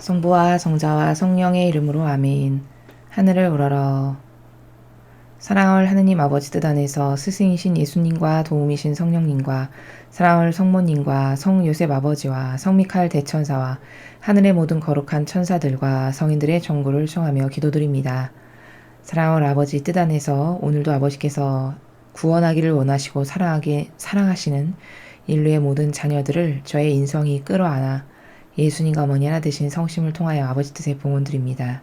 성부와 성자와 성령의 이름으로 아멘. 하늘을 우러러. 사랑할 하느님 아버지 뜻 안에서 스승이신 예수님과 도움이신 성령님과 사랑할 성모님과 성 요셉 아버지와 성 미카엘 대천사와 하늘의 모든 거룩한 천사들과 성인들의 정고를 청하며 기도드립니다. 사랑할 아버지 뜻 안에서 오늘도 아버지께서 구원하기를 원하시고 사랑하시는 인류의 모든 자녀들을 저의 인성이 끌어안아 예수님과 어머니 하나 되신 성심을 통하여 아버지 뜻에 봉헌드립니다.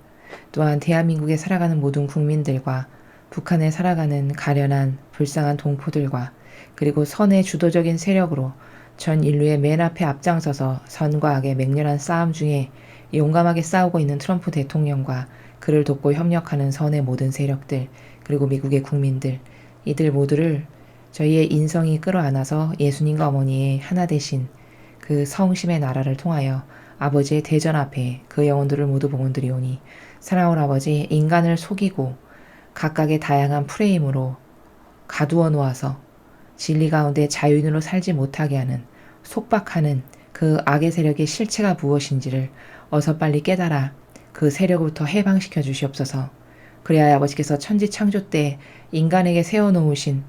또한 대한민국에 살아가는 모든 국민들과 북한에 살아가는 가련한 불쌍한 동포들과 그리고 선의 주도적인 세력으로 전 인류의 맨 앞에 앞장서서 선과 악의 맹렬한 싸움 중에 용감하게 싸우고 있는 트럼프 대통령과 그를 돕고 협력하는 선의 모든 세력들 그리고 미국의 국민들 이들 모두를 저희의 인성이 끌어안아서 예수님과 어머니의 하나 되신 그 성심의 나라를 통하여 아버지의 대전 앞에 그 영혼들을 모두 봉헌드리오니 사랑하는 아버지 인간을 속이고 각각의 다양한 프레임으로 가두어 놓아서 진리 가운데 자유인으로 살지 못하게 하는 속박하는 그 악의 세력의 실체가 무엇인지를 어서 빨리 깨달아 그 세력부터 해방시켜 주시옵소서. 그래야 아버지께서 천지 창조 때 인간에게 세워놓으신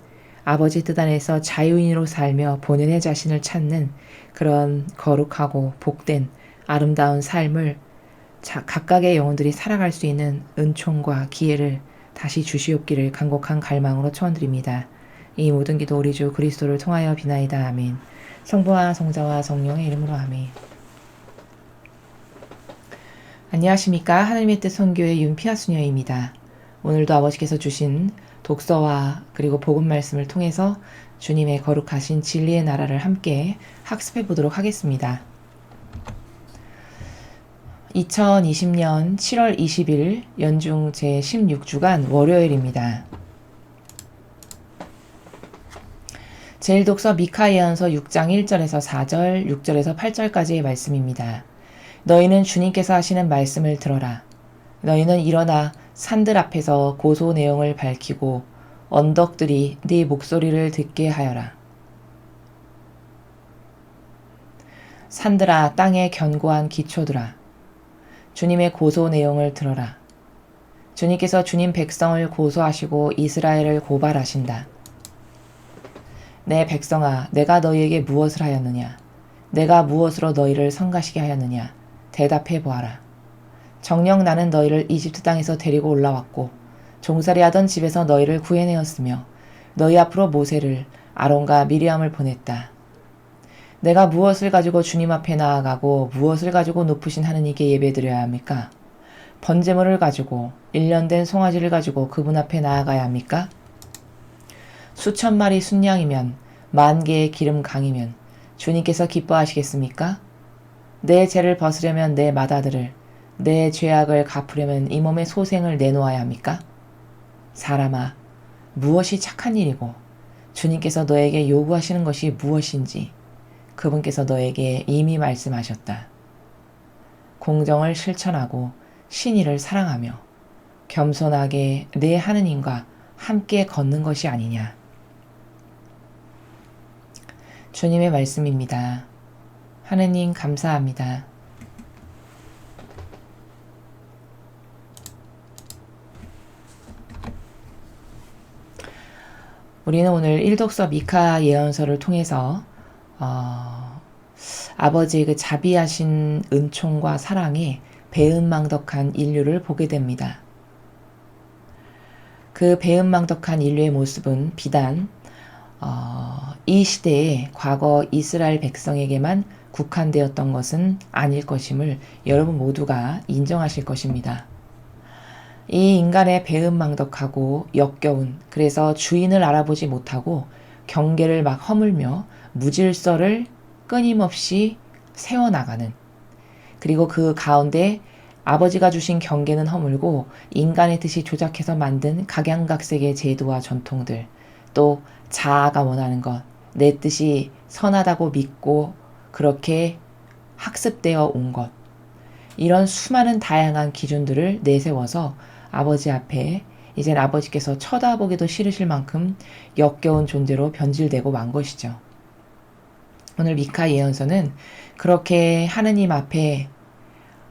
아버지 뜻 안에서 자유인으로 살며 본연의 자신을 찾는 그런 거룩하고 복된 아름다운 삶을 각각의 영혼들이 살아갈 수 있는 은총과 기회를 다시 주시옵기를 간곡한 갈망으로 초원드립니다. 이 모든 기도 우리 주 그리스도를 통하여 비나이다. 아멘. 성부와 성자와 성령의 이름으로 아멘. 안녕하십니까. 하나님의 뜻 선교의 윤피아 수녀입니다. 오늘도 아버지께서 주신 독서와 그리고 복음 말씀을 통해서 주님의 거룩하신 진리의 나라를 함께 학습해 보도록 하겠습니다. 2020년 7월 20일 연중 제16주간 월요일입니다. 제1독서 미카 예언서 6장 1절에서 4절, 6절에서 8절까지의 말씀입니다. 너희는 주님께서 하시는 말씀을 들어라. 너희는 일어나 산들 앞에서 고소 내용을 밝히고 언덕들이 네 목소리를 듣게 하여라. 산들아 땅의 견고한 기초들아 주님의 고소 내용을 들어라. 주님께서 주님 백성을 고소하시고 이스라엘을 고발하신다. 내 백성아 내가 너희에게 무엇을 하였느냐? 내가 무엇으로 너희를 성가시게 하였느냐? 대답해 보아라. 정녕 나는 너희를 이집트 땅에서 데리고 올라왔고 종살이하던 집에서 너희를 구해내었으며 너희 앞으로 모세를 아론과 미리암을 보냈다. 내가 무엇을 가지고 주님 앞에 나아가고 무엇을 가지고 높으신 하느님께 예배드려야 합니까? 번제물을 가지고 1년 된 송아지를 가지고 그분 앞에 나아가야 합니까? 수천 마리 순양이면 10,000개의 기름 강이면 주님께서 기뻐하시겠습니까? 내 죄를 벗으려면 내 맏아들을 내 죄악을 갚으려면 이 몸의 소생을 내놓아야 합니까? 사람아, 무엇이 착한 일이고 주님께서 너에게 요구하시는 것이 무엇인지 그분께서 너에게 이미 말씀하셨다. 공정을 실천하고 신의를 사랑하며 겸손하게 내 하느님과 함께 걷는 것이 아니냐. 주님의 말씀입니다. 하느님 감사합니다. 우리는 오늘 1독서 미카 예언서를 통해서 아버지의 그 자비하신 은총과 사랑에 배은망덕한 인류를 보게 됩니다. 그 배은망덕한 인류의 모습은 비단 이 시대의 과거 이스라엘 백성에게만 국한되었던 것은 아닐 것임을 여러분 모두가 인정하실 것입니다. 이 인간의 배은망덕하고 역겨운 그래서 주인을 알아보지 못하고 경계를 막 허물며 무질서를 끊임없이 세워나가는 그리고 그 가운데 아버지가 주신 경계는 허물고 인간의 뜻이 조작해서 만든 각양각색의 제도와 전통들 또 자아가 원하는 것 내 뜻이 선하다고 믿고 그렇게 학습되어 온 것 이런 수많은 다양한 기준들을 내세워서 아버지 앞에 이젠 아버지께서 쳐다보기도 싫으실 만큼 역겨운 존재로 변질되고 만 것이죠. 오늘 미카 예언서는 그렇게 하느님 앞에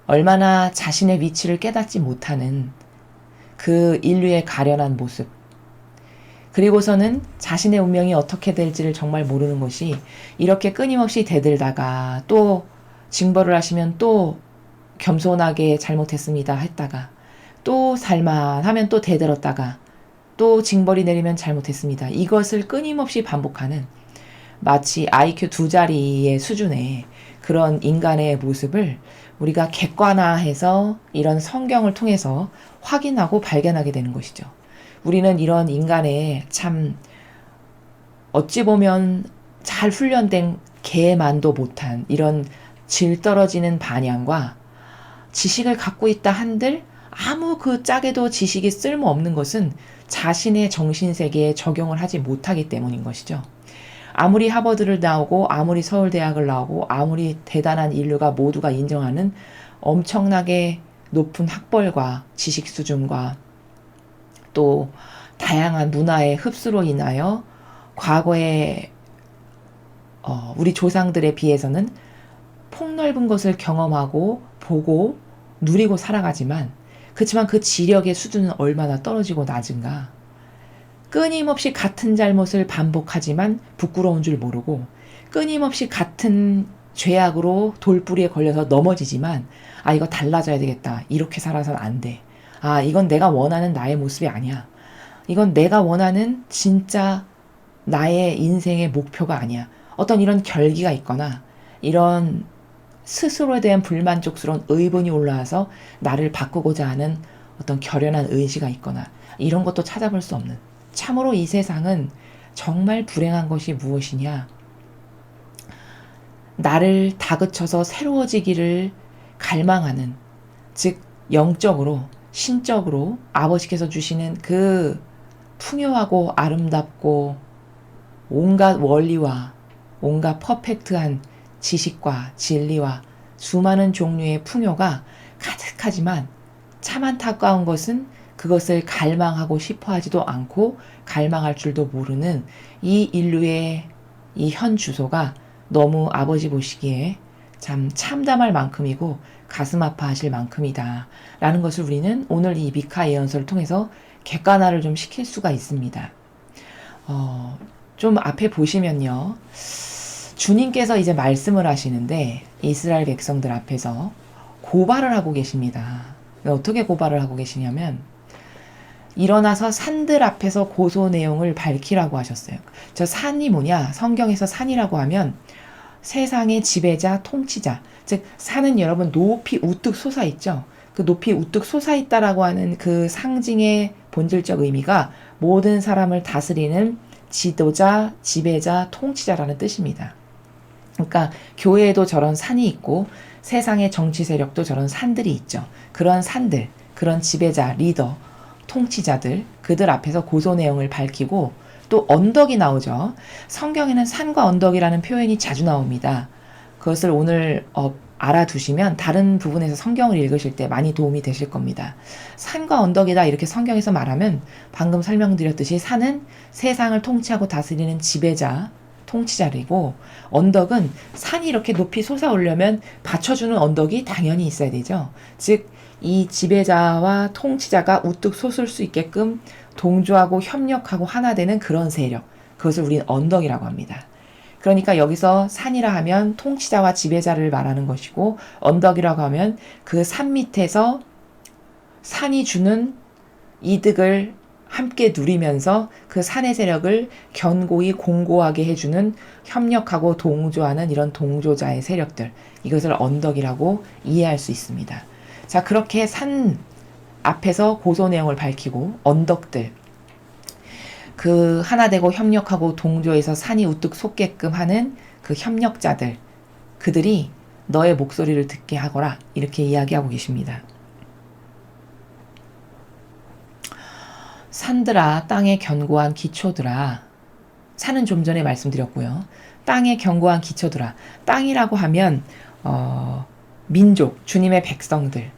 얼마나 자신의 위치를 깨닫지 못하는 그 인류의 가련한 모습, 그리고서는 자신의 운명이 어떻게 될지를 정말 모르는 것이 이렇게 끊임없이 대들다가 또 징벌을 하시면 또 겸손하게 잘못했습니다 했다가 또 살만하면 또 대들었다가 또 징벌이 내리면 잘못했습니다. 이것을 끊임없이 반복하는 마치 IQ 2자리의 수준의 그런 인간의 모습을 우리가 객관화해서 이런 성경을 통해서 확인하고 발견하게 되는 것이죠. 우리는 이런 인간의 참 어찌 보면 잘 훈련된 개만도 못한 이런 질 떨어지는 반향과 지식을 갖고 있다 한들 아무 그 짝에도 지식이 쓸모없는 것은 자신의 정신세계에 적용을 하지 못하기 때문인 것이죠. 아무리 하버드를 나오고 아무리 서울대학을 나오고 아무리 대단한 인류가 모두가 인정하는 엄청나게 높은 학벌과 지식 수준과 또 다양한 문화의 흡수로 인하여 과거에 우리 조상들에 비해서는 폭넓은 것을 경험하고 보고 누리고 살아가지만 그렇지만 그 지력의 수준은 얼마나 떨어지고 낮은가. 끊임없이 같은 잘못을 반복하지만 부끄러운 줄 모르고 끊임없이 같은 죄악으로 돌부리에 걸려서 넘어지지만 이거 달라져야 되겠다. 이렇게 살아서는 안 돼. 이건 내가 원하는 나의 모습이 아니야. 이건 내가 원하는 진짜 나의 인생의 목표가 아니야. 어떤 이런 결기가 있거나 이런 스스로에 대한 불만족스러운 의분이 올라와서 나를 바꾸고자 하는 어떤 결연한 의지가 있거나 이런 것도 찾아볼 수 없는, 참으로 이 세상은 정말 불행한 것이 무엇이냐. 나를 다그쳐서 새로워지기를 갈망하는, 즉 영적으로 신적으로 아버지께서 주시는 그 풍요하고 아름답고 온갖 원리와 온갖 퍼펙트한 지식과 진리와 수많은 종류의 풍요가 가득하지만 참 안타까운 것은 그것을 갈망하고 싶어 하지도 않고 갈망할 줄도 모르는 이 인류의 이 현 주소가 너무 아버지 보시기에 참 참담할 만큼이고 가슴 아파하실 만큼이다 라는 것을 우리는 오늘 이 미카 예언서를 통해서 객관화를 좀 시킬 수가 있습니다. 좀 앞에 보시면요, 주님께서 이제 말씀을 하시는데 이스라엘 백성들 앞에서 고발을 하고 계십니다. 어떻게 고발을 하고 계시냐면 일어나서 산들 앞에서 고소 내용을 밝히라고 하셨어요. 저 산이 뭐냐? 성경에서 산이라고 하면 세상의 지배자, 통치자. 즉 산은 여러분 높이 우뚝 솟아있죠. 그 높이 우뚝 솟아있다라고 하는 그 상징의 본질적 의미가 모든 사람을 다스리는 지도자, 지배자, 통치자라는 뜻입니다. 그러니까 교회에도 저런 산이 있고 세상의 정치 세력도 저런 산들이 있죠. 그런 산들, 그런 지배자, 리더, 통치자들, 그들 앞에서 고소 내용을 밝히고 또 언덕이 나오죠. 성경에는 산과 언덕이라는 표현이 자주 나옵니다. 그것을 오늘 알아두시면 다른 부분에서 성경을 읽으실 때 많이 도움이 되실 겁니다. 산과 언덕이다 이렇게 성경에서 말하면 방금 설명드렸듯이 산은 세상을 통치하고 다스리는 지배자, 통치자리고 언덕은 산이 이렇게 높이 솟아오려면 받쳐주는 언덕이 당연히 있어야 되죠. 즉 이 지배자와 통치자가 우뚝 솟을 수 있게끔 동조하고 협력하고 하나 되는 그런 세력, 그것을 우리는 언덕이라고 합니다. 그러니까 여기서 산이라 하면 통치자와 지배자를 말하는 것이고 언덕이라고 하면 그 산 밑에서 산이 주는 이득을 함께 누리면서 그 산의 세력을 견고히 공고하게 해주는, 협력하고 동조하는 이런 동조자의 세력들, 이것을 언덕이라고 이해할 수 있습니다. 자, 그렇게 산 앞에서 고소 내용을 밝히고 언덕들, 그 하나 되고 협력하고 동조해서 산이 우뚝 솟게끔 하는 그 협력자들, 그들이 너의 목소리를 듣게 하거라 이렇게 이야기하고 계십니다. 산들아, 땅의 견고한 기초들아. 산은 좀 전에 말씀드렸고요. 땅의 견고한 기초들아. 땅이라고 하면 민족, 주님의 백성들.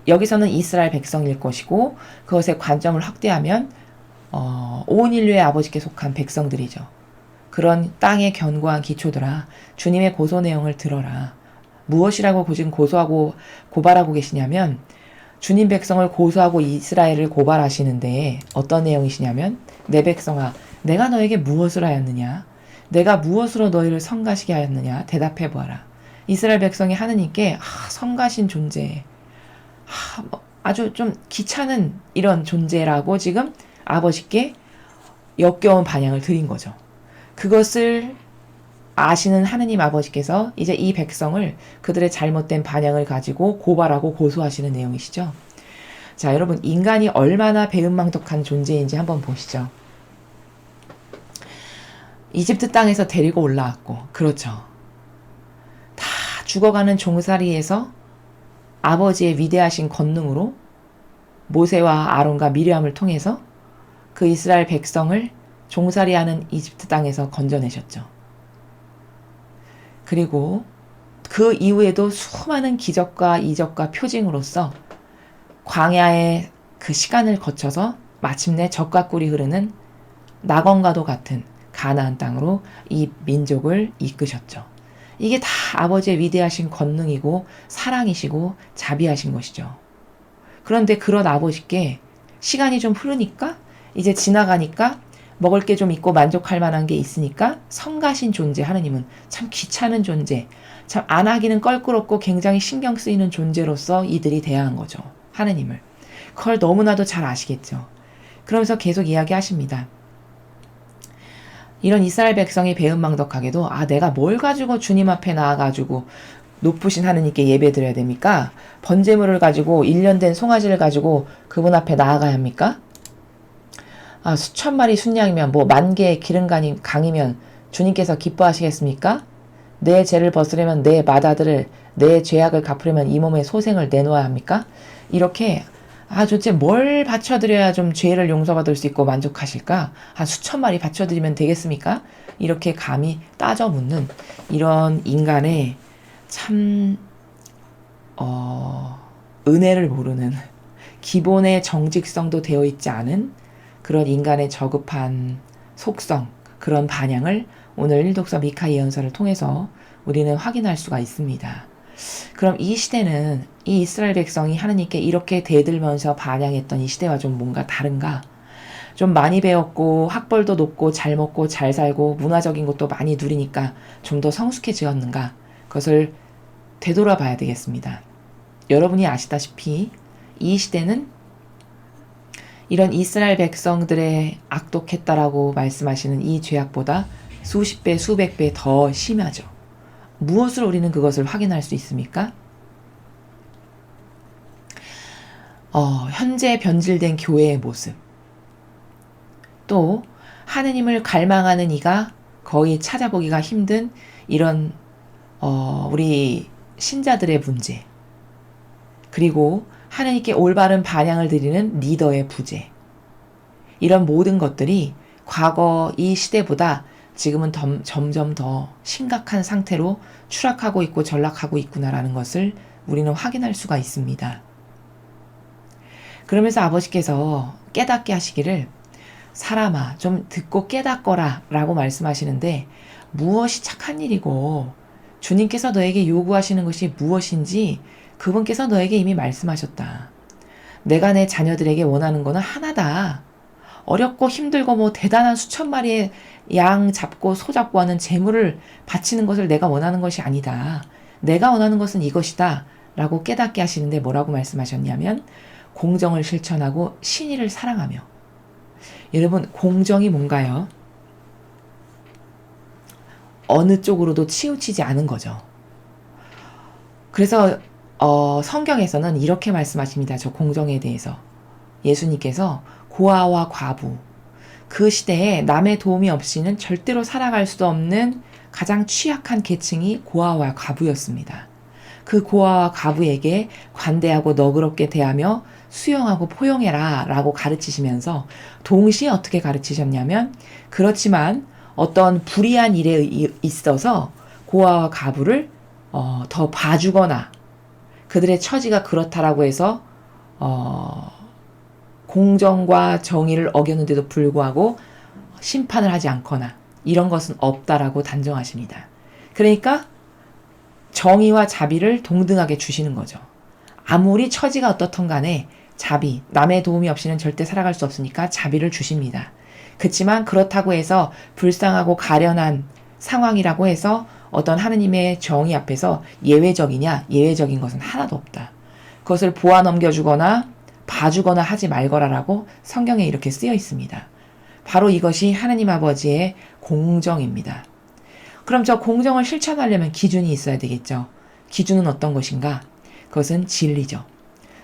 여기서는 이스라엘 백성일 것이고 그것의 관점을 확대하면 온 인류의 아버지께 속한 백성들이죠. 그런 땅의 견고한 기초들아, 주님의 고소 내용을 들어라. 무엇이라고 지금 고소하고 고발하고 계시냐면 주님 백성을 고소하고 이스라엘을 고발하시는데 어떤 내용이시냐면 내 백성아 내가 너에게 무엇을 하였느냐? 내가 무엇으로 너희를 성가시게 하였느냐? 대답해 보아라. 이스라엘 백성이 하느님께 성가신 존재, 아주 좀 귀찮은 이런 존재라고 지금 아버지께 역겨운 반향을 드린 거죠. 그것을 아시는 하느님 아버지께서 이제 이 백성을 그들의 잘못된 반향을 가지고 고발하고 고소하시는 내용이시죠. 자, 여러분 인간이 얼마나 배은망덕한 존재인지 한번 보시죠. 이집트 땅에서 데리고 올라왔고, 그렇죠. 다 죽어가는 종살이에서 아버지의 위대하신 권능으로 모세와 아론과 미리암을 통해서 그 이스라엘 백성을 종살이하는 이집트 땅에서 건져내셨죠. 그리고 그 이후에도 수많은 기적과 이적과 표징으로서 광야의 그 시간을 거쳐서 마침내 젖과 꿀이 흐르는 낙원과도 같은 가나안 땅으로 이 민족을 이끄셨죠. 이게 다 아버지의 위대하신 권능이고 사랑이시고 자비하신 것이죠. 그런데 그런 아버지께 시간이 좀 흐르니까 이제 지나가니까 먹을 게 좀 있고 만족할 만한 게 있으니까 성가신 존재 하느님은 참 귀찮은 존재, 참 안 하기는 껄끄럽고 굉장히 신경 쓰이는 존재로서 이들이 대한 거죠. 하느님을. 그걸 너무나도 잘 아시겠죠. 그러면서 계속 이야기하십니다. 이런 이스라엘 백성이 배은망덕하게도 내가 뭘 가지고 주님 앞에 나와가지고 높으신 하느님께 예배드려야 됩니까? 번제물을 가지고 1년 된 송아지를 가지고 그분 앞에 나아가야 합니까? 수천 마리 순양이면 뭐 만 개의 기름간이 강이면 주님께서 기뻐하시겠습니까? 내 죄를 벗으려면 내 맏아들을 내 죄악을 갚으려면 이 몸에 소생을 내놓아야 합니까? 이렇게 도대체 뭘 바쳐드려야 좀 죄를 용서받을 수 있고 만족하실까? 수천 마리 바쳐드리면 되겠습니까? 이렇게 감히 따져 묻는 이런 인간의 참 은혜를 모르는 기본의 정직성도 되어 있지 않은 그런 인간의 저급한 속성, 그런 반향을 오늘 일독서 미카 예언서를 통해서 우리는 확인할 수가 있습니다. 그럼 이 시대는 이 이스라엘 백성이 하느님께 이렇게 대들면서 반향했던 이 시대와 좀 뭔가 다른가? 좀 많이 배웠고 학벌도 높고 잘 먹고 잘 살고 문화적인 것도 많이 누리니까 좀 더 성숙해지었는가? 그것을 되돌아봐야 되겠습니다. 여러분이 아시다시피 이 시대는 이런 이스라엘 백성들의 악독했다라고 말씀하시는 이 죄악보다 수십 배, 수백 배 더 심하죠. 무엇으로 우리는 그것을 확인할 수 있습니까? 현재 변질된 교회의 모습. 또 하느님을 갈망하는 이가 거의 찾아보기가 힘든 이런 우리 신자들의 문제. 그리고 하느님께 올바른 반향을 드리는 리더의 부재. 이런 모든 것들이 과거 이 시대보다 지금은 점점 더 심각한 상태로 추락하고 있고 전락하고 있구나라는 것을 우리는 확인할 수가 있습니다. 그러면서 아버지께서 깨닫게 하시기를 사람아 좀 듣고 깨닫거라 라고 말씀하시는데 무엇이 착한 일이고 주님께서 너에게 요구하시는 것이 무엇인지 그분께서 너에게 이미 말씀하셨다. 내가 내 자녀들에게 원하는 거는 하나다. 어렵고 힘들고 뭐 대단한 수천 마리의 양 잡고 소 잡고 하는 재물을 바치는 것을 내가 원하는 것이 아니다. 내가 원하는 것은 이것이다. 라고 깨닫게 하시는데 뭐라고 말씀하셨냐면 공정을 실천하고 신의를 사랑하며. 여러분 공정이 뭔가요? 어느 쪽으로도 치우치지 않은 거죠. 그래서 성경에서는 이렇게 말씀하십니다. 저 공정에 대해서. 예수님께서 고아와 과부, 그 시대에 남의 도움이 없이는 절대로 살아갈 수도 없는 가장 취약한 계층이 고아와 과부였습니다. 그 고아와 과부에게 관대하고 너그럽게 대하며 수용하고 포용해라 라고 가르치시면서 동시에 어떻게 가르치셨냐면 그렇지만 어떤 불의한 일에 있어서 고아와 과부를 더 봐주거나 그들의 처지가 그렇다라고 해서 공정과 정의를 어겼는데도 불구하고 심판을 하지 않거나 이런 것은 없다라고 단정하십니다. 그러니까 정의와 자비를 동등하게 주시는 거죠. 아무리 처지가 어떻든 간에 자비, 남의 도움이 없이는 절대 살아갈 수 없으니까 자비를 주십니다. 그렇지만 그렇다고 해서 불쌍하고 가련한 상황이라고 해서 어떤 하느님의 정의 앞에서 예외적이냐? 예외적인 것은 하나도 없다. 그것을 보아 넘겨주거나 봐주거나 하지 말거라라고 성경에 이렇게 쓰여 있습니다. 바로 이것이 하느님 아버지의 공정입니다. 그럼 저 공정을 실천하려면 기준이 있어야 되겠죠. 기준은 어떤 것인가? 그것은 진리죠.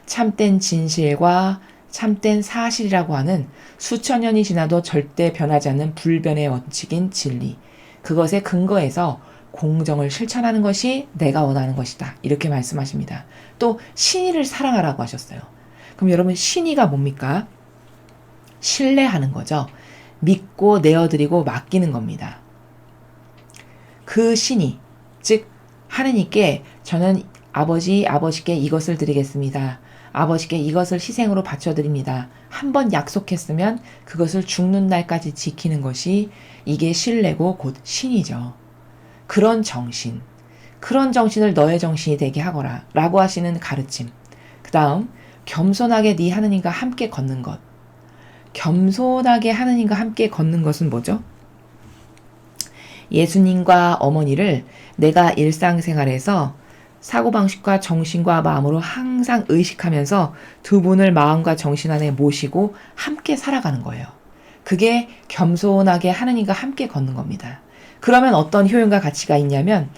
참된 진실과 참된 사실이라고 하는 수천 년이 지나도 절대 변하지 않는 불변의 원칙인 진리. 그것에 근거해서 공정을 실천하는 것이 내가 원하는 것이다. 이렇게 말씀하십니다. 또 신의를 사랑하라고 하셨어요. 그럼 여러분 신의가 뭡니까? 신뢰하는 거죠. 믿고 내어드리고 맡기는 겁니다. 그 신의, 즉 하느님께 저는 아버지께 이것을 드리겠습니다. 아버지께 이것을 희생으로 바쳐드립니다. 한번 약속했으면 그것을 죽는 날까지 지키는 것이 이게 신뢰고 곧 신이죠. 그런 정신을 너의 정신이 되게 하거라 라고 하시는 가르침. 그 다음 겸손하게 네 하느님과 함께 걷는 것. 겸손하게 하느님과 함께 걷는 것은 뭐죠? 예수님과 어머니를 내가 일상생활에서 사고방식과 정신과 마음으로 항상 의식하면서 두 분을 마음과 정신 안에 모시고 함께 살아가는 거예요. 그게 겸손하게 하느님과 함께 걷는 겁니다. 그러면 어떤 효용과 가치가 있냐면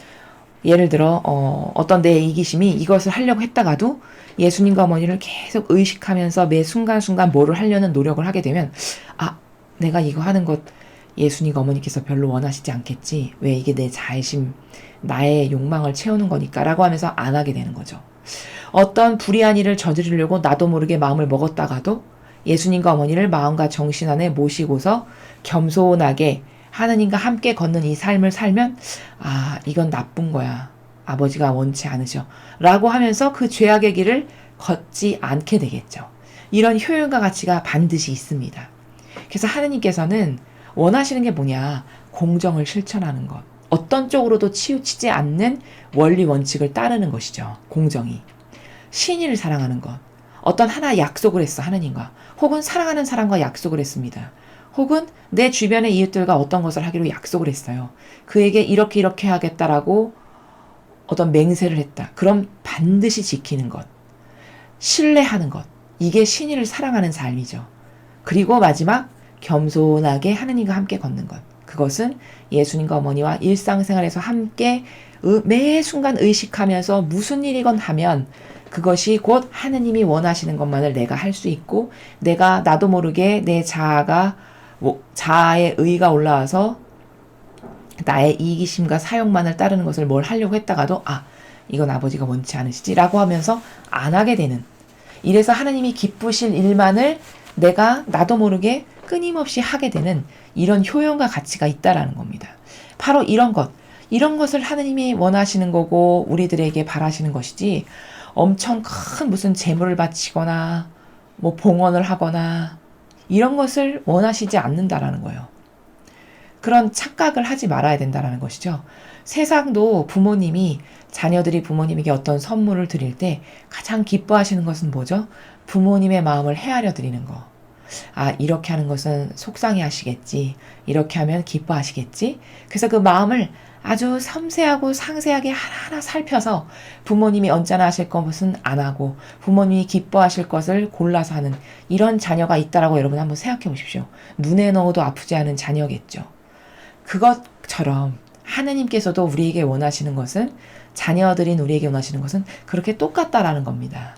예를 들어 어떤 내 이기심이 이것을 하려고 했다가도 예수님과 어머니를 계속 의식하면서 매 순간순간 뭐를 하려는 노력을 하게 되면 내가 이거 하는 것 예수님과 어머니께서 별로 원하시지 않겠지. 왜 이게 내 자애심, 나의 욕망을 채우는 거니까 라고 하면서 안 하게 되는 거죠. 어떤 불의한 일을 저지르려고 나도 모르게 마음을 먹었다가도 예수님과 어머니를 마음과 정신 안에 모시고서 겸손하게 하느님과 함께 걷는 이 삶을 살면 이건 나쁜 거야. 아버지가 원치 않으셔. 라고 하면서 그 죄악의 길을 걷지 않게 되겠죠. 이런 효용과 가치가 반드시 있습니다. 그래서 하느님께서는 원하시는 게 뭐냐? 공정을 실천하는 것. 어떤 쪽으로도 치우치지 않는 원리 원칙을 따르는 것이죠. 공정이. 신의를 사랑하는 것. 어떤 하나 약속을 했어. 하느님과. 혹은 사랑하는 사람과 약속을 했습니다. 혹은 내 주변의 이웃들과 어떤 것을 하기로 약속을 했어요. 그에게 이렇게 하겠다라고 어떤 맹세를 했다. 그럼 반드시 지키는 것. 신뢰하는 것. 이게 신의를 사랑하는 삶이죠. 그리고 마지막 겸손하게 하느님과 함께 걷는 것. 그것은 예수님과 어머니와 일상생활에서 함께 매 순간 의식하면서 무슨 일이건 하면 그것이 곧 하느님이 원하시는 것만을 내가 할 수 있고 내가 나도 모르게 내 자아의 의가 올라와서 나의 이기심과 사욕만을 따르는 것을 뭘 하려고 했다가도 이건 아버지가 원치 않으시지라고 하면서 안 하게 되는, 이래서 하느님이 기쁘실 일만을 내가 나도 모르게 끊임없이 하게 되는 이런 효용과 가치가 있다라는 겁니다. 바로 이런 것을 하느님이 원하시는 거고 우리들에게 바라시는 것이지 엄청 큰 무슨 재물을 바치거나 봉헌을 하거나 이런 것을 원하시지 않는다라는 거예요. 그런 착각을 하지 말아야 된다라는 것이죠. 세상도 부모님이 자녀들이 부모님에게 어떤 선물을 드릴 때 가장 기뻐하시는 것은 뭐죠? 부모님의 마음을 헤아려 드리는 거. 이렇게 하는 것은 속상해 하시겠지. 이렇게 하면 기뻐하시겠지. 그래서 그 마음을 아주 섬세하고 상세하게 하나하나 살펴서 부모님이 언짢아 하실 것은 안 하고 부모님이 기뻐하실 것을 골라서 하는 이런 자녀가 있다라고 여러분 한번 생각해 보십시오. 눈에 넣어도 아프지 않은 자녀겠죠. 그것처럼 하느님께서도 우리에게 원하시는 것은, 자녀들인 우리에게 원하시는 것은 그렇게 똑같다라는 겁니다.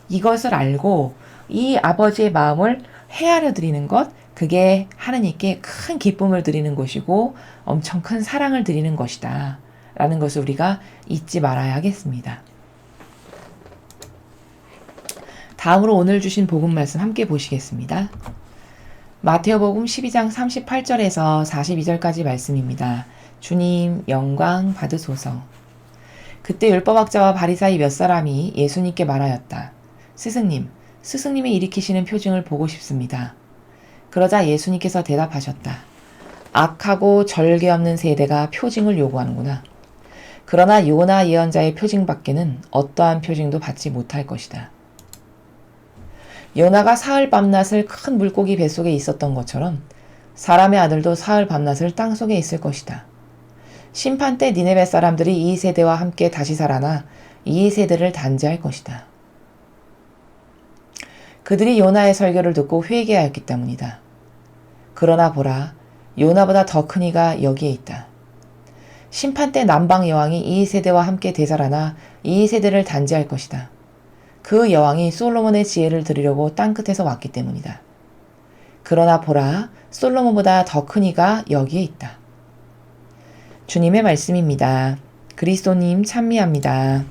이것을 알고 이 아버지의 마음을 헤아려 드리는 것, 그게 하느님께 큰 기쁨을 드리는 것이고 엄청 큰 사랑을 드리는 것이다 라는 것을 우리가 잊지 말아야 하겠습니다. 다음으로 오늘 주신 복음 말씀 함께 보시겠습니다. 마태복음 12장 38절에서 42절까지 말씀입니다. 주님 영광 받으소서. 그때 율법학자와 바리사이 몇 사람이 예수님께 말하였다. 스승님이 일으키시는 표징을 보고 싶습니다. 그러자 예수님께서 대답하셨다. 악하고 절개 없는 세대가 표징을 요구하는구나. 그러나 요나 예언자의 표징밖에는 어떠한 표징도 받지 못할 것이다. 요나가 사흘 밤낮을 큰 물고기 뱃속에 있었던 것처럼 사람의 아들도 사흘 밤낮을 땅속에 있을 것이다. 심판 때 니네베 사람들이 이 세대와 함께 다시 살아나 이 세대를 단죄할 것이다. 그들이 요나의 설교를 듣고 회개하였기 때문이다. 그러나 보라, 요나보다 더 큰 이가 여기에 있다. 심판 때 남방 여왕이 이 세대와 함께 되살아나 이 세대를 단죄할 것이다. 그 여왕이 솔로몬의 지혜를 들으려고 땅끝에서 왔기 때문이다. 그러나 보라, 솔로몬보다 더 큰 이가 여기에 있다. 주님의 말씀입니다. 그리스도님 찬미합니다.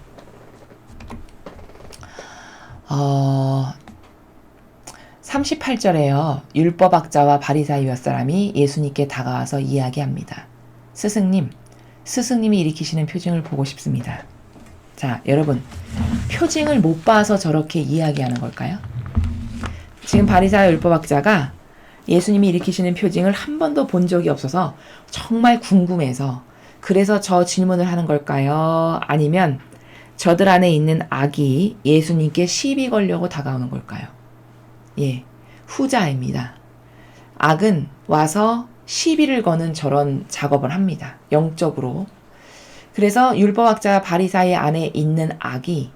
38절에요. 율법학자와 바리사이 몇 사람이 예수님께 다가와서 이야기합니다. 스승님이 일으키시는 표징을 보고 싶습니다. 자, 여러분, 표징을 못 봐서 저렇게 이야기하는 걸까요? 지금 바리사이 율법학자가 예수님이 일으키시는 표징을 한 번도 본 적이 없어서 정말 궁금해서 그래서 저 질문을 하는 걸까요? 아니면 저들 안에 있는 악이 예수님께 시비 걸려고 다가오는 걸까요? 예, 후자입니다. 악은 와서 시비를 거는 저런 작업을 합니다. 영적으로. 그래서 율법학자 바리사이 안에 있는 악이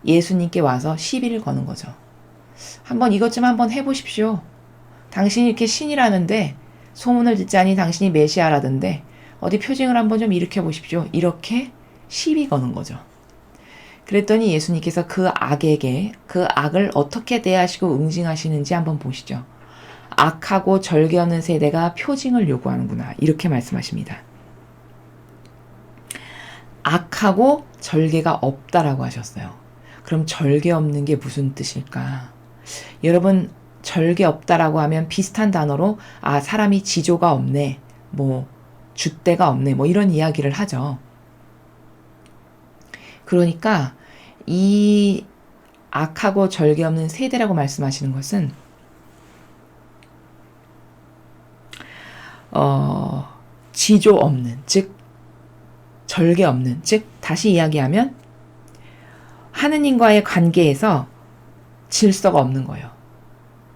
예수님께 와서 시비를 거는 거죠. 한번 이것 좀 한번 해보십시오. 당신이 이렇게 신이라는데 소문을 듣자니 당신이 메시아라던데 어디 표징을 한번 좀 일으켜 보십시오. 이렇게 시비 거는 거죠. 그랬더니 예수님께서 그 악에게 그 악을 어떻게 대하시고 응징하시는지 한번 보시죠. 악하고 절개 없는 세대가 표징을 요구하는구나. 이렇게 말씀하십니다. 악하고 절개가 없다라고 하셨어요. 그럼 절개 없는 게 무슨 뜻일까? 여러분, 절개 없다라고 하면 비슷한 단어로 사람이 지조가 없네. 줏대가 없네. 이런 이야기를 하죠. 그러니까 이 악하고 절개 없는 세대라고 말씀하시는 것은 지조 없는, 즉 절개 없는, 즉 다시 이야기하면 하느님과의 관계에서 질서가 없는 거예요.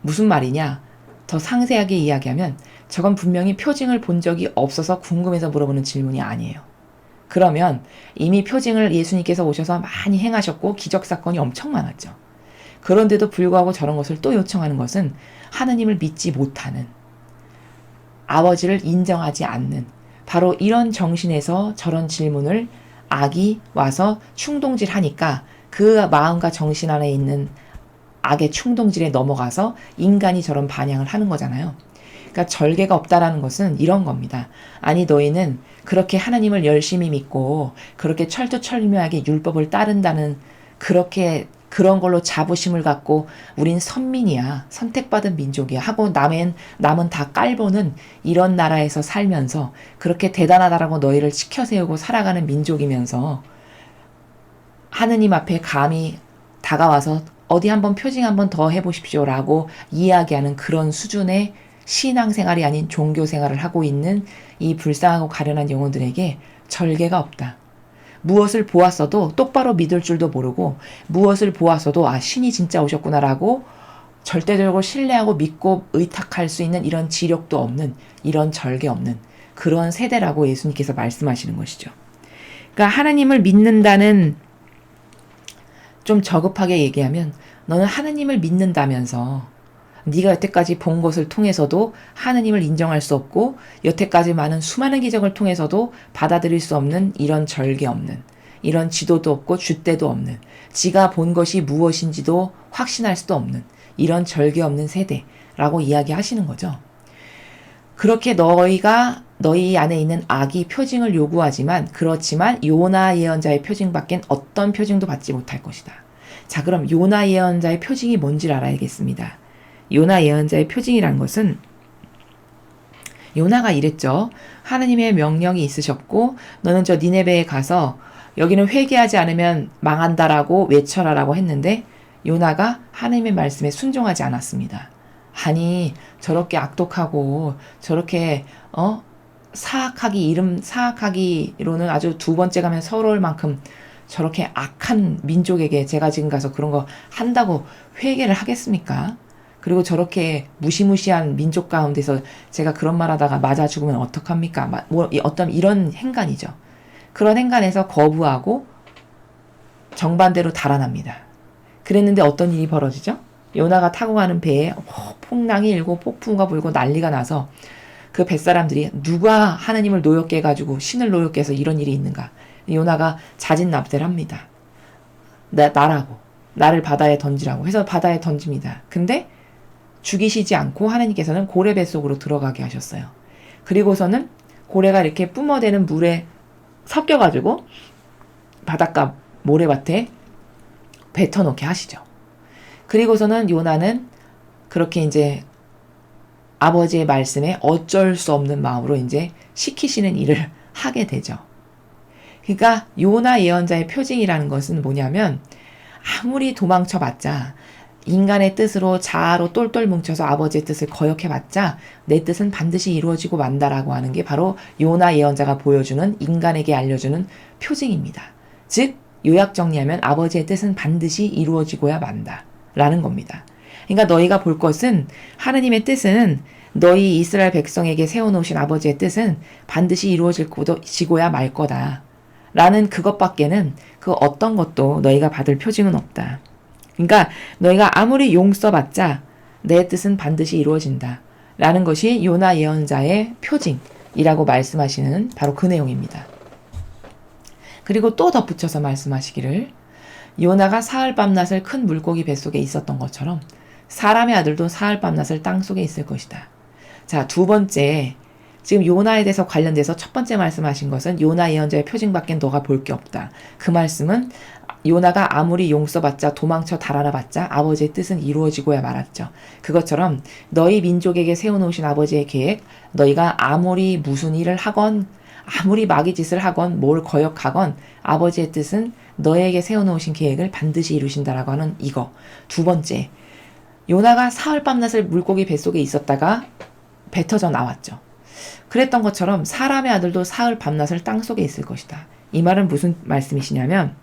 무슨 말이냐? 더 상세하게 이야기하면 저건 분명히 표징을 본 적이 없어서 궁금해서 물어보는 질문이 아니에요. 그러면 이미 표징을 예수님께서 오셔서 많이 행하셨고 기적사건이 엄청 많았죠. 그런데도 불구하고 저런 것을 또 요청하는 것은 하느님을 믿지 못하는, 아버지를 인정하지 않는, 바로 이런 정신에서 저런 질문을 악이 와서 충동질하니까 그 마음과 정신 안에 있는 악의 충동질에 넘어가서 인간이 저런 반향을 하는 거잖아요. 그러니까 절개가 없다라는 것은 이런 겁니다. 아니, 너희는 그렇게 하나님을 열심히 믿고 그렇게 철두철미하게 율법을 따른다는 그런 걸로 자부심을 갖고 우린 선민이야, 선택받은 민족이야 하고 남은 다 깔보는 이런 나라에서 살면서 그렇게 대단하다라고 너희를 치켜세우고 살아가는 민족이면서 하느님 앞에 감히 다가와서 어디 한번 표징 한번 더 해보십시오라고 이야기하는 그런 수준의 신앙생활이 아닌 종교생활을 하고 있는 이 불쌍하고 가련한 영혼들에게 절개가 없다. 무엇을 보았어도 똑바로 믿을 줄도 모르고 무엇을 보았어도 신이 진짜 오셨구나라고 절대적으로 신뢰하고 믿고 의탁할 수 있는 이런 지력도 없는, 이런 절개 없는 그런 세대라고 예수님께서 말씀하시는 것이죠. 그러니까 하나님을 믿는다는, 좀 저급하게 얘기하면 너는 하나님을 믿는다면서 네가 여태까지 본 것을 통해서도 하느님을 인정할 수 없고 여태까지 많은 수많은 기적을 통해서도 받아들일 수 없는 이런 절개 없는, 이런 지도도 없고 줏대도 없는, 지가 본 것이 무엇인지도 확신할 수도 없는 이런 절개 없는 세대라고 이야기하시는 거죠. 그렇게 너희 안에 있는 악이 표징을 요구하지만, 그렇지만 요나 예언자의 표징밖엔 어떤 표징도 받지 못할 것이다. 자, 그럼 요나 예언자의 표징이 뭔지를 알아야겠습니다. 요나 예언자의 표징이란 것은, 요나가 이랬죠. 하느님의 명령이 있으셨고 너는 저 니네베에 가서 여기는 회개하지 않으면 망한다라고 외쳐라라고 했는데 요나가 하느님의 말씀에 순종하지 않았습니다. 아니, 저렇게 악독하고 저렇게 사악하기로는 아주 두 번째 가면 서러울 만큼 저렇게 악한 민족에게 제가 지금 가서 그런 거 한다고 회개를 하겠습니까? 그리고 저렇게 무시무시한 민족 가운데서 제가 그런 말 하다가 맞아 죽으면 어떡합니까? 어떤 이런 행간이죠. 그런 행간에서 거부하고 정반대로 달아납니다. 그랬는데 어떤 일이 벌어지죠? 요나가 타고 가는 배에 풍랑이 일고 폭풍우가 불고 난리가 나서 그 뱃사람들이 누가 하나님을 노엽게 해가지고 신을 노엽게 해서 이런 일이 있는가. 요나가 자진납세를 합니다. 나라고. 나를 바다에 던지라고 해서 바다에 던집니다. 근데 죽이시지 않고 하나님께서는 고래 뱃속으로 들어가게 하셨어요. 그리고서는 고래가 이렇게 뿜어대는 물에 섞여가지고 바닷가 모래밭에 뱉어놓게 하시죠. 그리고서는 요나는 그렇게 이제 아버지의 말씀에 어쩔 수 없는 마음으로 이제 시키시는 일을 하게 되죠. 그러니까 요나 예언자의 표징이라는 것은 뭐냐면 아무리 도망쳐봤자 인간의 뜻으로 자아로 똘똘 뭉쳐서 아버지의 뜻을 거역해봤자 내 뜻은 반드시 이루어지고 만다라고 하는 게 바로 요나 예언자가 보여주는 인간에게 알려주는 표징입니다. 즉 요약 정리하면 아버지의 뜻은 반드시 이루어지고야 만다라는 겁니다. 그러니까 너희가 볼 것은 하나님의 뜻은 너희 이스라엘 백성에게 세워놓으신 아버지의 뜻은 반드시 이루어지고야 말 거다. 라는 그것밖에는 그 어떤 것도 너희가 받을 표징은 없다. 그러니까 너희가 아무리 용 써봤자 내 뜻은 반드시 이루어진다. 라는 것이 요나 예언자의 표징이라고 말씀하시는 바로 그 내용입니다. 그리고 또 덧붙여서 말씀하시기를 요나가 사흘 밤낮을 큰 물고기 뱃속에 있었던 것처럼 사람의 아들도 사흘 밤낮을 땅속에 있을 것이다. 자, 두 번째, 지금 요나에 대해서 관련돼서 첫 번째 말씀하신 것은 요나 예언자의 표징밖엔 너가 볼 게 없다. 그 말씀은 요나가 아무리 용 써봤자 도망쳐 달아나봤자 아버지의 뜻은 이루어지고야 말았죠. 그것처럼 너희 민족에게 세워놓으신 아버지의 계획, 너희가 아무리 무슨 일을 하건 아무리 마귀 짓을 하건 뭘 거역하건 아버지의 뜻은 너에게 세워놓으신 계획을 반드시 이루신다라고 하는 이거. 두 번째, 요나가 사흘 밤낮을 물고기 뱃속에 있었다가 뱉어져 나왔죠. 그랬던 것처럼 사람의 아들도 사흘 밤낮을 땅속에 있을 것이다. 이 말은 무슨 말씀이시냐면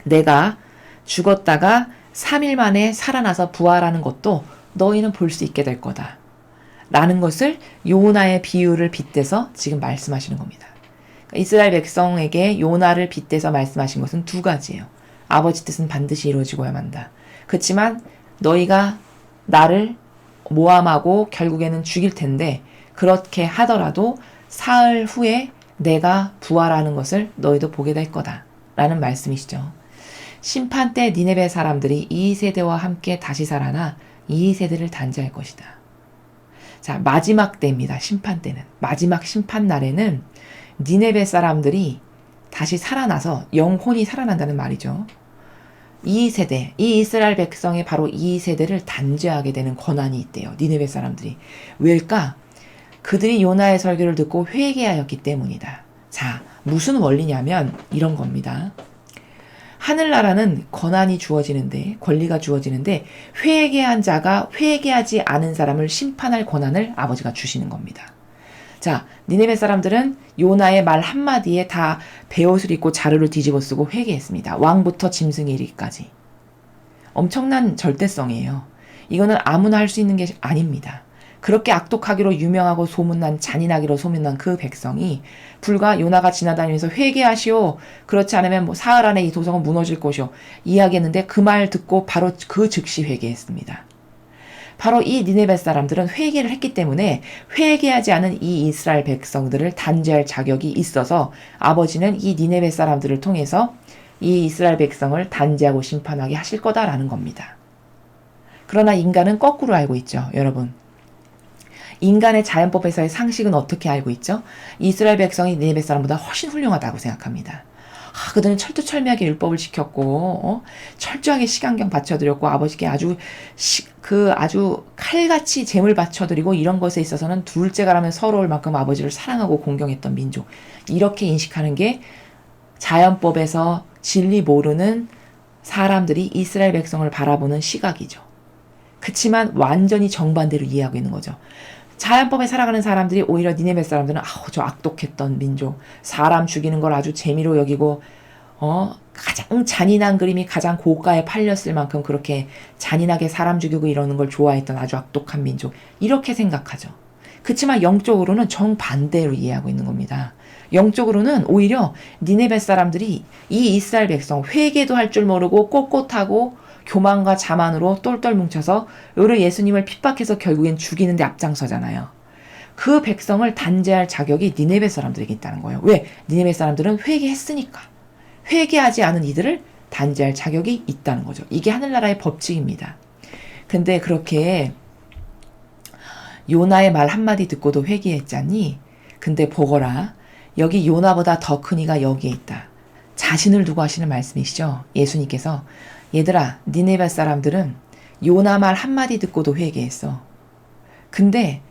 내가 죽었다가 3일 만에 살아나서 부활하는 것도 너희는 볼 수 있게 될 거다. 라는 것을 요나의 비유를 빗대서 지금 말씀하시는 겁니다. 이스라엘 백성에게 요나를 빗대서 말씀하신 것은 두 가지예요. 아버지 뜻은 반드시 이루어지고야 만다. 그렇지만 너희가 나를 모함하고 결국에는 죽일 텐데 그렇게 하더라도 사흘 후에 내가 부활하는 것을 너희도 보게 될 거다. 라는 말씀이시죠. 심판 때 니네베 사람들이 이 세대와 함께 다시 살아나 이 세대를 단죄할 것이다. 자, 마지막 때입니다. 심판 때는. 마지막 심판 날에는 니네베 사람들이 다시 살아나서 영혼이 살아난다는 말이죠. 이 세대, 이 이스라엘 백성의 바로 이 세대를 단죄하게 되는 권한이 있대요. 니네베 사람들이. 왜일까? 그들이 요나의 설교를 듣고 회개하였기 때문이다. 자, 무슨 원리냐면 이런 겁니다. 하늘나라는 권한이 주어지는데, 권리가 주어지는데 회개한 자가 회개하지 않은 사람을 심판할 권한을 아버지가 주시는 겁니다. 자, 니네베 사람들은 요나의 말 한마디에 다 베옷을 입고 자루를 뒤집어 쓰고 회개했습니다. 왕부터 짐승에 이르기까지. 엄청난 절대성이에요. 이거는 아무나 할 수 있는 게 아닙니다. 그렇게 악독하기로 유명하고 소문난 잔인하기로 소문난 그 백성이 불과 요나가 지나다니면서 회개하시오. 그렇지 않으면 사흘 안에 이 도성은 무너질 것이오. 이야기했는데 그 말 듣고 바로 그 즉시 회개했습니다. 바로 이 니네베 사람들은 회개를 했기 때문에 회개하지 않은 이 이스라엘 백성들을 단죄할 자격이 있어서 아버지는 이 니네베 사람들을 통해서 이 이스라엘 백성을 단죄하고 심판하게 하실 거다라는 겁니다. 그러나 인간은 거꾸로 알고 있죠, 여러분. 인간의 자연법에서의 상식은 어떻게 알고 있죠? 이스라엘 백성이 니네베 사람보다 훨씬 훌륭하다고 생각합니다. 그들은 철두철미하게 율법을 지켰고 철저하게 시간경 바쳐드렸고 아버지께 아주 칼같이 재물 바쳐드리고 이런 것에 있어서는 둘째가라면 서러울 만큼 아버지를 사랑하고 공경했던 민족. 이렇게 인식하는 게 자연법에서 진리 모르는 사람들이 이스라엘 백성을 바라보는 시각이죠. 그치만 완전히 정반대로 이해하고 있는 거죠. 자연법에 살아가는 사람들이 오히려 니네베 사람들은 저 악독했던 민족, 사람 죽이는 걸 아주 재미로 여기고 가장 잔인한 그림이 가장 고가에 팔렸을 만큼 그렇게 잔인하게 사람 죽이고 이러는 걸 좋아했던 아주 악독한 민족, 이렇게 생각하죠. 그렇지만 영적으로는 정반대로 이해하고 있는 겁니다. 영적으로는 오히려 니네베 사람들이 이 이스라엘 백성 회개도 할 줄 모르고 꼿꼿하고 교만과 자만으로 똘똘 뭉쳐서 요를 예수님을 핍박해서 결국엔 죽이는 데 앞장서잖아요. 그 백성을 단죄할 자격이 니네베 사람들에게 있다는 거예요. 왜? 니네베 사람들은 회개했으니까. 회개하지 않은 이들을 단죄할 자격이 있다는 거죠. 이게 하늘나라의 법칙입니다. 근데 그렇게 요나의 말 한마디 듣고도 회개했잖니? 근데 보거라. 여기 요나보다 더 큰 이가 여기에 있다. 자신을 두고 하시는 말씀이시죠. 예수님께서 얘들아, 니네베 사람들은 요나 말 한마디 듣고도 회개했어. 근데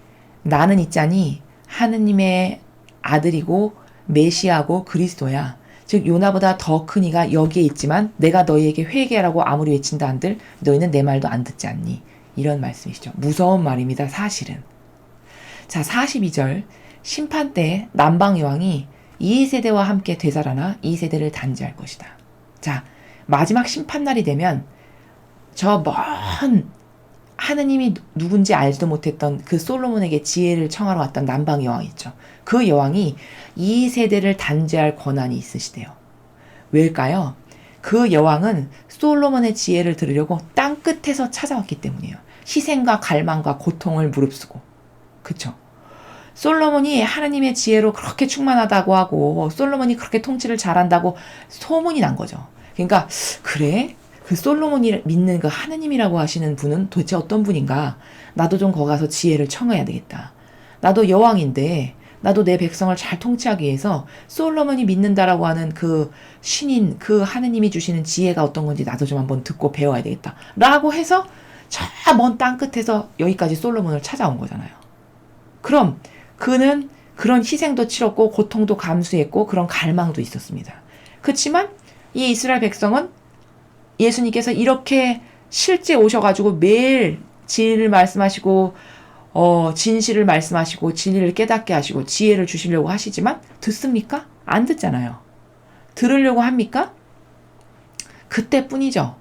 나는 있자니 하느님의 아들이고 메시아고 그리스도야. 즉 요나보다 더 큰 이가 여기에 있지만 내가 너희에게 회개하라고 아무리 외친다 한들 너희는 내 말도 안 듣지 않니? 이런 말씀이시죠. 무서운 말입니다. 사실은. 자, 42절. 심판 때 남방여왕이 이 세대와 함께 되살아나 이 세대를 단죄할 것이다. 자, 마지막 심판날이 되면 저 먼 하느님이 누군지 알지도 못했던 그 솔로몬에게 지혜를 청하러 왔던 남방여왕이 있죠. 그 여왕이 이 세대를 단죄할 권한이 있으시대요. 왜일까요? 그 여왕은 솔로몬의 지혜를 들으려고 땅끝에서 찾아왔기 때문이에요. 희생과 갈망과 고통을 무릅쓰고. 그쵸? 솔로몬이 하나님의 지혜로 그렇게 충만하다고 하고 솔로몬이 그렇게 통치를 잘한다고 소문이 난 거죠. 그러니까 그래? 그 솔로몬이 믿는 그 하느님이라고 하시는 분은 도대체 어떤 분인가? 나도 좀 거기 가서 지혜를 청해야 되겠다. 나도 여왕인데 나도 내 백성을 잘 통치하기 위해서 솔로몬이 믿는다라고 하는 그 신인, 그 하느님이 주시는 지혜가 어떤 건지 나도 좀 한번 듣고 배워야 되겠다. 라고 해서 저 먼 땅 끝에서 여기까지 솔로몬을 찾아온 거잖아요. 그럼 그는 그런 희생도 치렀고 고통도 감수했고 그런 갈망도 있었습니다. 그렇지만 이 이스라엘 백성은 예수님께서 이렇게 실제 오셔가지고 매일 진리를 말씀하시고 진실을 말씀하시고 진리를 깨닫게 하시고 지혜를 주시려고 하시지만 듣습니까? 안 듣잖아요. 들으려고 합니까? 그때뿐이죠.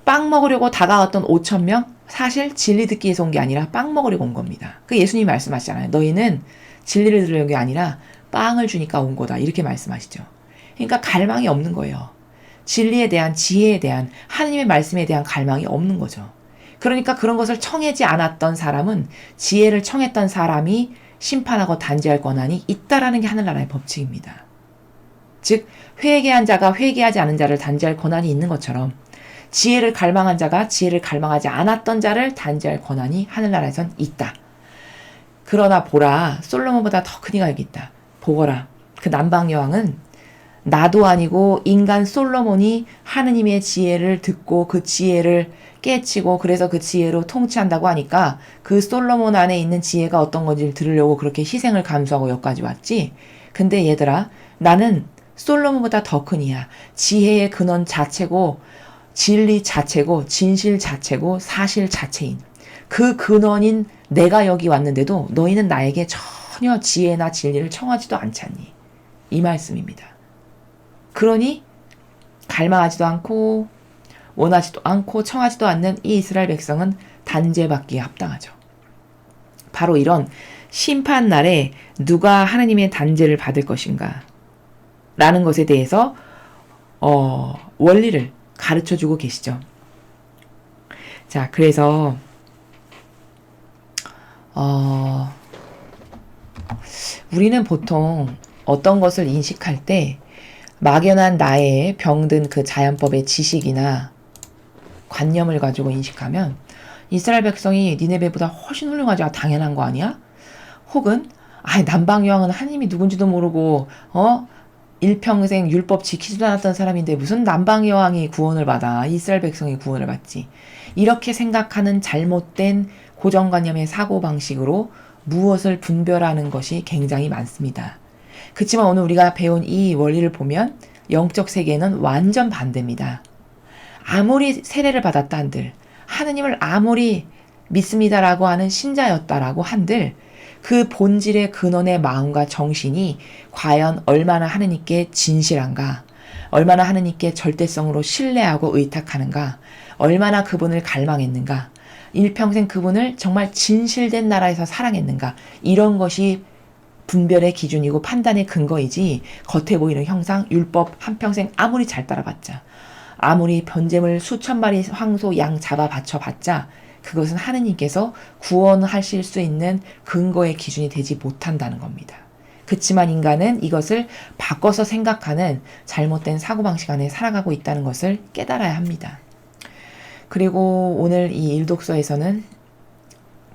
빵 먹으려고 다가왔던 5,000명 사실 진리 듣기 위해서 온 게 아니라 빵 먹으려고 온 겁니다. 그 예수님이 말씀하시잖아요. 너희는 진리를 들으려는 게 아니라 빵을 주니까 온 거다. 이렇게 말씀하시죠. 그러니까 갈망이 없는 거예요. 진리에 대한 지혜에 대한 하나님의 말씀에 대한 갈망이 없는 거죠. 그러니까 그런 것을 청하지 않았던 사람은 지혜를 청했던 사람이 심판하고 단죄할 권한이 있다라는 게 하늘나라의 법칙입니다. 즉 회개한 자가 회개하지 않은 자를 단죄할 권한이 있는 것처럼 지혜를 갈망한 자가 지혜를 갈망하지 않았던 자를 단죄할 권한이 하늘나라에선 있다. 그러나 보라, 솔로몬보다 더 큰 이가 여기 있다. 보거라, 그 남방여왕은 나도 아니고 인간 솔로몬이 하느님의 지혜를 듣고 그 지혜를 깨치고 그래서 그 지혜로 통치한다고 하니까 그 솔로몬 안에 있는 지혜가 어떤 건지를 들으려고 그렇게 희생을 감수하고 여기까지 왔지. 근데 얘들아, 나는 솔로몬보다 더 큰 이야. 지혜의 근원 자체고 진리 자체고 진실 자체고 사실 자체인 그 근원인 내가 여기 왔는데도 너희는 나에게 전혀 지혜나 진리를 청하지도 않잖니. 이 말씀입니다. 그러니 갈망하지도 않고 원하지도 않고 청하지도 않는 이 이스라엘 백성은 단죄받기에 합당하죠. 바로 이런 심판날에 누가 하나님의 단죄를 받을 것인가 라는 것에 대해서 원리를 가르쳐주고 계시죠. 자, 그래서 우리는 보통 어떤 것을 인식할 때 막연한 나의 병든 그 자연법의 지식이나 관념을 가지고 인식하면 이스라엘 백성이 니네베보다 훨씬 훌륭하지, 당연한 거 아니야? 혹은 남방여왕은 하나님이 누군지도 모르고 일평생 율법 지키지도 않았던 사람인데 무슨 남방여왕이 구원을 받아, 이스라엘 백성이 구원을 받지. 이렇게 생각하는 잘못된 고정관념의 사고방식으로 무엇을 분별하는 것이 굉장히 많습니다. 그렇지만 오늘 우리가 배운 이 원리를 보면 영적 세계는 완전 반대입니다. 아무리 세례를 받았다 한들, 하느님을 아무리 믿습니다라고 하는 신자였다라고 한들 그 본질의 근원의 마음과 정신이 과연 얼마나 하느님께 진실한가, 얼마나 하느님께 절대성으로 신뢰하고 의탁하는가, 얼마나 그분을 갈망했는가, 일평생 그분을 정말 진실된 나라에서 사랑했는가, 이런 것이 분별의 기준이고 판단의 근거이지 겉에 보이는 형상, 율법 한평생 아무리 잘 따라봤자, 아무리 번제물 수천 마리 황소 양 잡아 바쳐봤자 그것은 하느님께서 구원하실 수 있는 근거의 기준이 되지 못한다는 겁니다. 그치만 인간은 이것을 바꿔서 생각하는 잘못된 사고방식 안에 살아가고 있다는 것을 깨달아야 합니다. 그리고 오늘 이 일독서에서는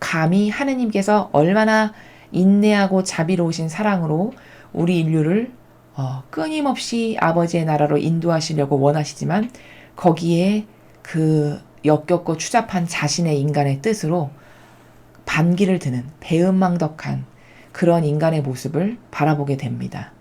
감히 하느님께서 얼마나 인내하고 자비로우신 사랑으로 우리 인류를 끊임없이 아버지의 나라로 인도하시려고 원하시지만 거기에 그 역겹고 추잡한 자신의 인간의 뜻으로 반기를 드는 배은망덕한 그런 인간의 모습을 바라보게 됩니다.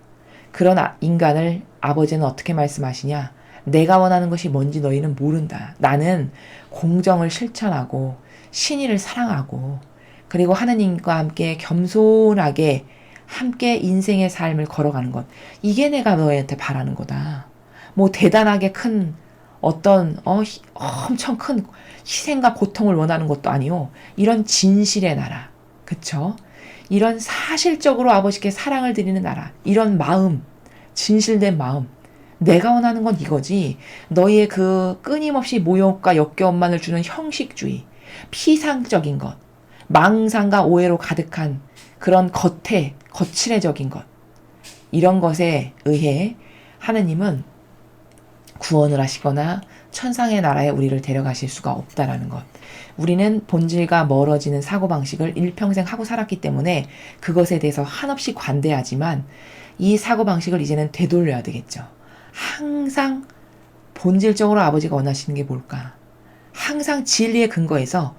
그런 인간을 아버지는 어떻게 말씀하시냐? 내가 원하는 것이 뭔지 너희는 모른다. 나는 공정을 실천하고 신의를 사랑하고 그리고 하느님과 함께 겸손하게 함께 인생의 삶을 걸어가는 것. 이게 내가 너희한테 바라는 거다. 뭐 대단하게 큰 어떤 엄청 큰 희생과 고통을 원하는 것도 아니요. 이런 진실의 나라. 그쵸? 이런 사실적으로 아버지께 사랑을 드리는 나라. 이런 마음, 진실된 마음. 내가 원하는 건 이거지. 너희의 그 끊임없이 모욕과 역겨움만을 주는 형식주의, 피상적인 것, 망상과 오해로 가득한 그런 거칠해적인 것. 이런 것에 의해 하느님은 구원을 하시거나 천상의 나라에 우리를 데려가실 수가 없다라는 것. 우리는 본질과 멀어지는 사고방식을 일평생 하고 살았기 때문에 그것에 대해서 한없이 관대하지만 이 사고방식을 이제는 되돌려야 되겠죠. 항상 본질적으로 아버지가 원하시는 게 뭘까? 항상 진리의 근거에서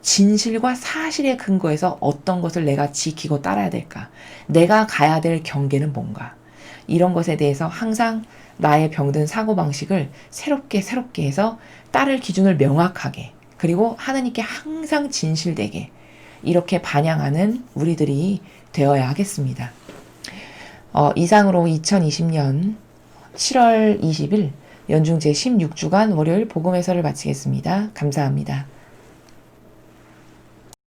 진실과 사실의 근거에서 어떤 것을 내가 지키고 따라야 될까? 내가 가야 될 경계는 뭔가? 이런 것에 대해서 항상 나의 병든 사고방식을 새롭게 해서 따를 기준을 명확하게 그리고 하느님께 항상 진실되게 이렇게 반영하는 우리들이 되어야 하겠습니다. 이상으로 2020년 7월 20일 연중 제16주간 월요일 복음 해설을 마치겠습니다. 감사합니다.